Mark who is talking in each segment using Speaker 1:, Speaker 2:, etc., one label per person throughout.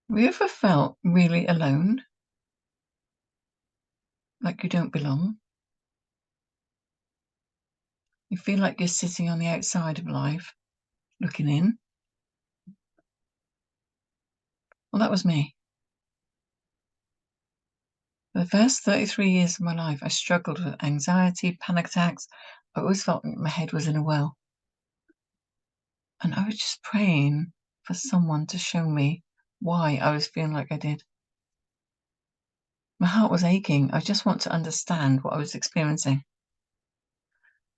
Speaker 1: Have you ever felt really alone? Like you don't belong? You feel like you're sitting on the outside of life, looking in? Well, that was me. For the first 33 years of my life, I struggled with anxiety, panic attacks. I always felt like my head was in a whirl. And I was just praying for someone to show me why I was feeling like I did. My heart was aching. I just want to understand what I was experiencing.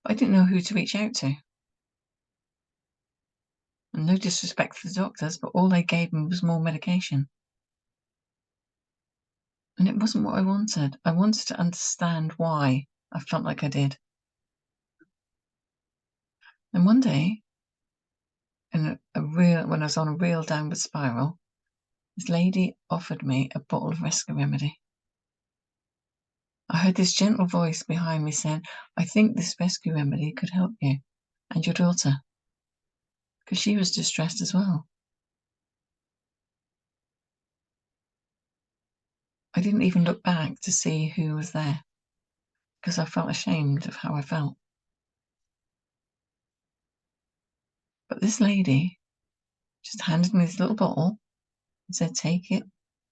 Speaker 1: I didn't know who to reach out to. And no disrespect to the doctors, but all they gave me was more medication. And it wasn't what I wanted. I wanted to understand why I felt like I did. And one day, when I was on a real downward spiral, this lady offered me a bottle of rescue remedy. I heard this gentle voice behind me saying, "I think this rescue remedy could help you and your daughter," because she was distressed as well. I didn't even look back to see who was there because I felt ashamed of how I felt. But this lady just handed me this little bottle and said, "Take it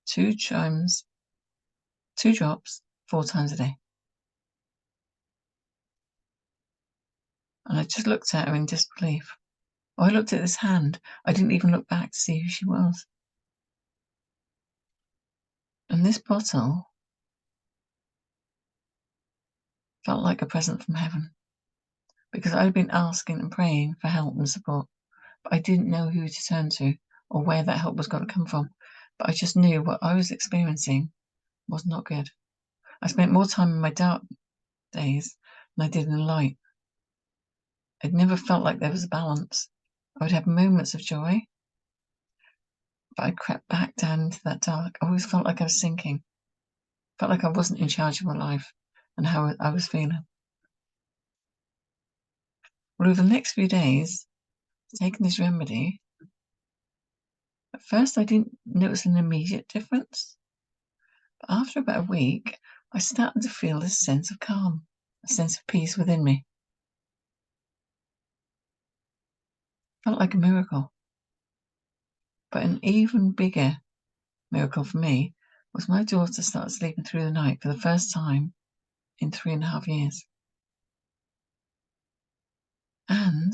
Speaker 1: 2 drops 4 times a day." And I just looked at her in disbelief. I looked at this hand. I didn't even look back to see who she was. And this bottle felt like a present from heaven because I'd been asking and praying for help and support, but I didn't know who to turn to or where that help was going to come from. But I just knew what I was experiencing was not good. I spent more time in my dark days than I did in the light. I'd never felt like there was a balance. I would have moments of joy, but I crept back down into that dark. I always felt like I was sinking. Felt like I wasn't in charge of my life and how I was feeling. Well, over the next few days, taking this remedy, at first I didn't notice an immediate difference. But after about a week, I started to feel this sense of calm, a sense of peace within me. Felt like a miracle. But an even bigger miracle for me was my daughter started sleeping through the night for the first time in 3.5 years. And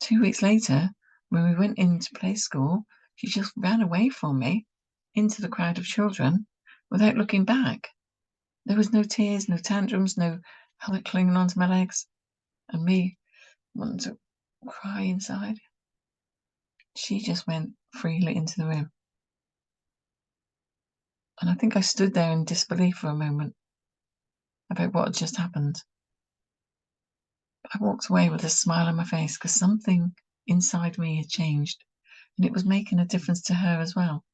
Speaker 1: 2 weeks later, when we went into play school, she just ran away from me into the crowd of children without looking back. There was no tears, no tantrums, no her clinging onto my legs, and me wanting to cry inside. She just went freely into the room. And I think I stood there in disbelief for a moment about what had just happened. I walked away with a smile on my face because something inside me had changed, and it was making a difference to her as well.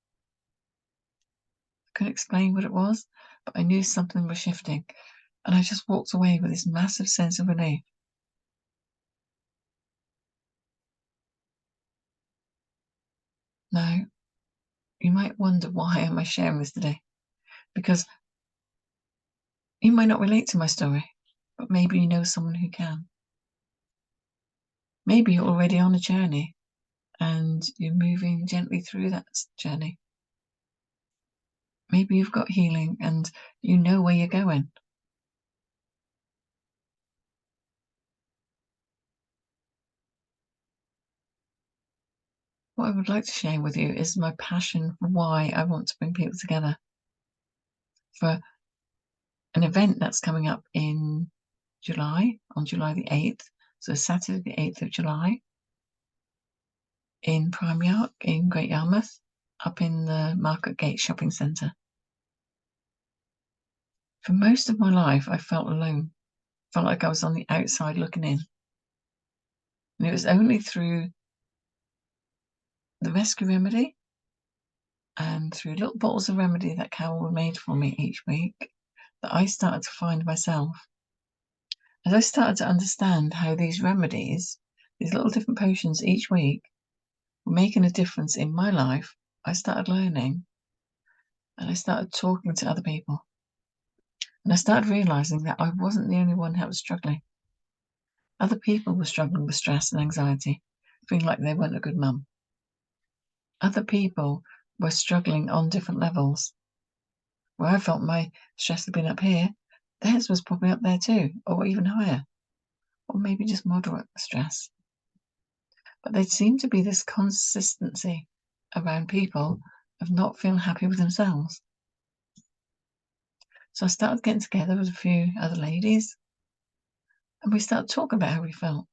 Speaker 1: I couldn't explain what it was, but I knew something was shifting, and I just walked away with this massive sense of relief. Now, you might wonder, why am I sharing this today? Because you might not relate to my story, but maybe you know someone who can. Maybe you're already on a journey and you're moving gently through that journey. Maybe you've got healing and you know where you're going. What I would like to share with you is my passion for why I want to bring people together for an event that's coming up in July, on July the 8th. So Saturday the 8th of July in PrimeYarc in Gt.Yarmouth, up in the Market Gate shopping centre. For most of my life, I felt alone. Felt like I was on the outside looking in. And it was only through the rescue remedy and through little bottles of remedy that Carol made for me each week that I started to find myself. As I started to understand how these remedies, these little different potions each week, were making a difference in my life I started learning, and I started talking to other people. And I started realizing that I wasn't the only one that was struggling. Other people were struggling with stress and anxiety, feeling like they weren't a good mum. Other people were struggling on different levels. Where I felt my stress had been up here, theirs was probably up there too, or even higher, or maybe just moderate stress. But there seemed to be this consistency around people of not feeling happy with themselves. So I started getting together with a few other ladies, and we started talking about how we felt.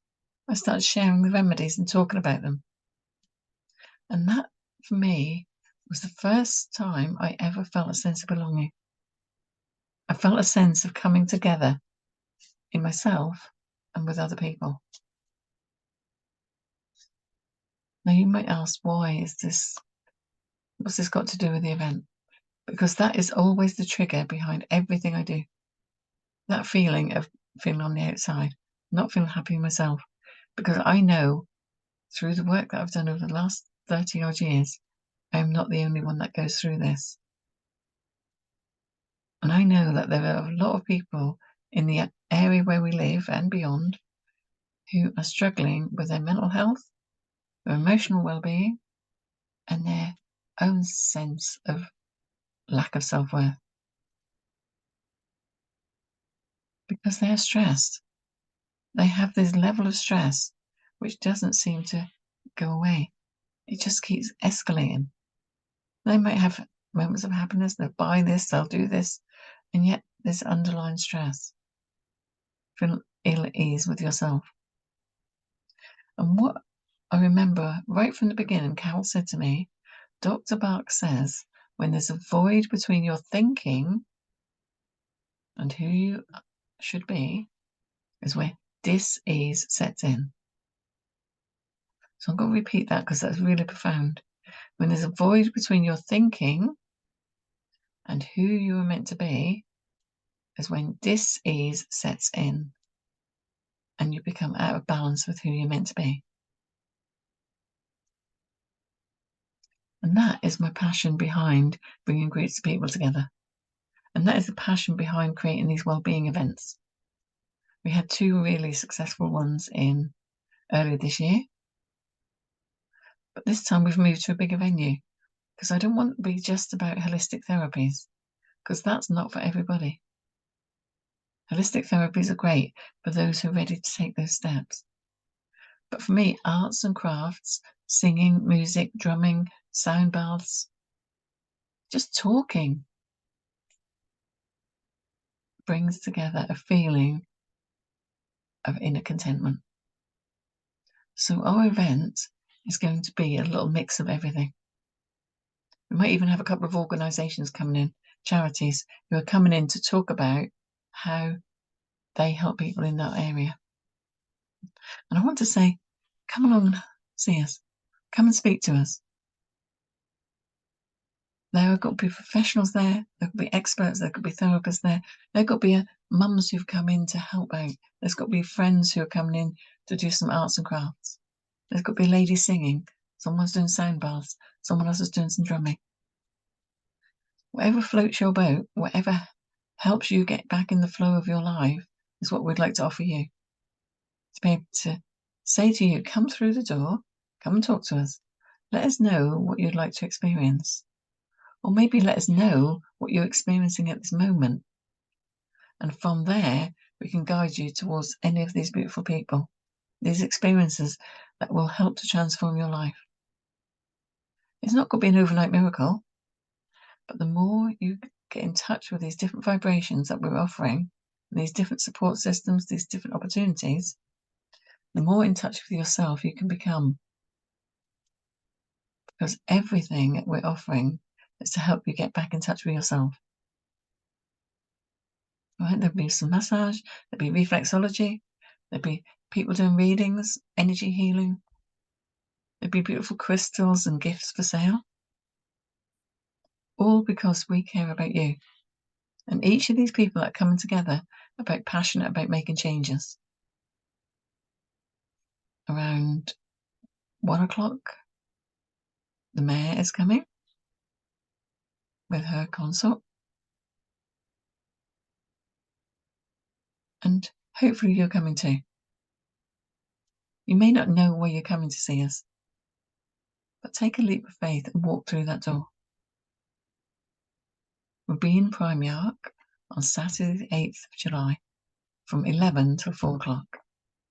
Speaker 1: I started sharing the remedies and talking about them. And that, for me, was the first time I ever felt a sense of belonging. I felt a sense of coming together in myself and with other people. Now you might ask, what's this got to do with the event? Because that is always the trigger behind everything I do. That feeling of feeling on the outside, not feeling happy with myself. Because I know through the work that I've done over the last 30 odd years, I am not the only one that goes through this. And I know that there are a lot of people in the area where we live and beyond who are struggling with their mental health, their emotional well-being, and their own sense of lack of self-worth. Because they are stressed. They have this level of stress which doesn't seem to go away. It just keeps escalating. They might have moments of happiness, they'll buy this, they'll do this, and yet there's underlying stress. Feel ill at ease with yourself. And what I remember right from the beginning, Carol said to me, Dr. Bark says, when there's a void between your thinking and who you should be, is where dis-ease sets in. So I'm going to repeat that because that's really profound. When there's a void between your thinking and who you are meant to be, is when dis-ease sets in and you become out of balance with who you're meant to be. And that is my passion behind bringing groups of people together. And that is the passion behind creating these wellbeing events. We had 2 really successful ones in earlier this year. But this time we've moved to a bigger venue because I don't want it to be just about holistic therapies, because that's not for everybody. Holistic therapies are great for those who are ready to take those steps. But for me, arts and crafts, singing, music, drumming, sound baths, just talking brings together a feeling of inner contentment. So our event is going to be a little mix of everything. We might even have a couple of organisations coming in, charities, who are coming in to talk about how they help people in that area. And I want to say, come along and see us. Come and speak to us. There have got to be professionals there. There could be experts. There could be therapists there. There could be mums who've come in to help out. There's got to be friends who are coming in to do some arts and crafts. There's got to be ladies singing. Someone's doing sound baths. Someone else is doing some drumming. Whatever floats your boat, whatever helps you get back in the flow of your life is what we'd like to offer you. To be able to say to you, come through the door, come and talk to us. Let us know what you'd like to experience. Or maybe let us know what you're experiencing at this moment. And from there, we can guide you towards any of these beautiful people, these experiences that will help to transform your life. It's not going to be an overnight miracle, but the more you get in touch with these different vibrations that we're offering, these different support systems, these different opportunities, the more in touch with yourself you can become. Because everything that we're offering is to help you get back in touch with yourself. Right? There'll be some massage, there'll be reflexology, there'll be people doing readings, energy healing, there'll be beautiful crystals and gifts for sale. All because we care about you. And each of these people that are coming together are passionate about making changes. Around 1 o'clock, the mayor is coming. with her consort. And hopefully you're coming too. You may not know why you're coming to see us, but take a leap of faith and walk through that door. We'll be in PrimeYarc on Saturday the 8th of July from 11 till 4 o'clock.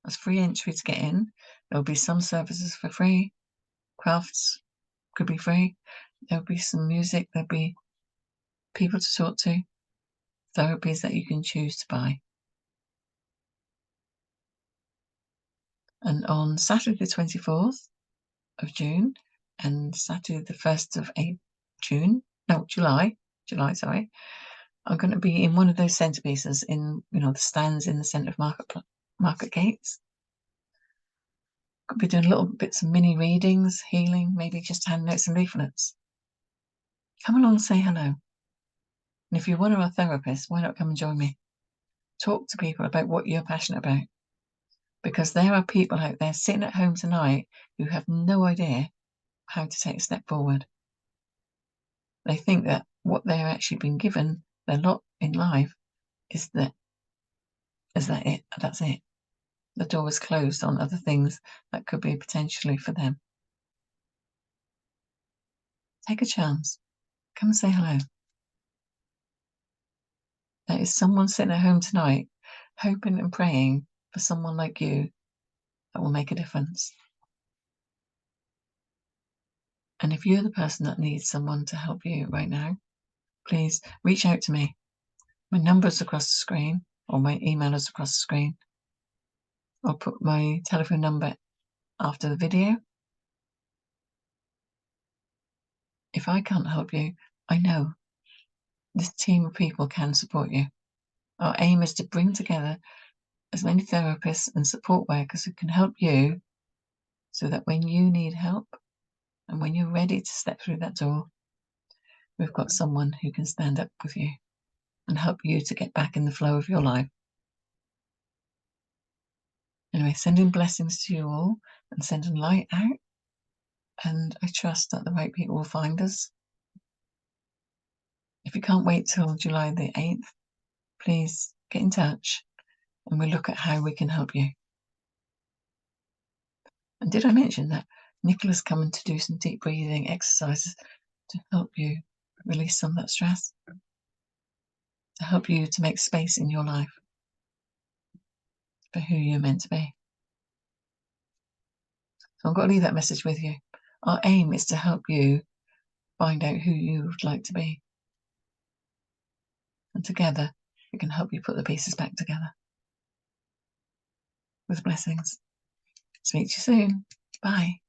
Speaker 1: That's free entry to get in. There'll be some services for free. Crafts could be free. There'll be some music. There'll be people to talk to. Therapies that you can choose to buy. And on Saturday the 24th of June and Saturday the 1st of July, I'm going to be in one of those centerpieces in, the stands in the centre of market gates. Could be doing little bits of mini readings, healing, maybe just hand notes and leaflets. Come along and say hello. And if you're one of our therapists, why not come and join me? Talk to people about what you're passionate about. Because there are people out there sitting at home tonight who have no idea how to take a step forward. They think that what they're actually been given, their lot in life, is that it? That's it. The door is closed on other things that could be potentially for them. Take a chance. Come and say hello. There is someone sitting at home tonight hoping and praying for someone like you that will make a difference. And if you're the person that needs someone to help you right now, please reach out to me. My number's across the screen, or my email is across the screen. I'll put my telephone number after the video. If I can't help you, I know this team of people can support you. Our aim is to bring together as many therapists and support workers who can help you so that when you need help and when you're ready to step through that door, we've got someone who can stand up with you and help you to get back in the flow of your life. Anyway, sending blessings to you all and sending light out. And I trust that the right people will find us. If you can't wait till July the 8th, please get in touch and we'll look at how we can help you. And did I mention that Nicola's coming to do some deep breathing exercises to help you release some of that stress, to help you to make space in your life for who you're meant to be. So I've got to leave that message with you. Our aim is to help you find out who you would like to be. And together, we can help you put the pieces back together. With blessings. Speak to you soon. Bye.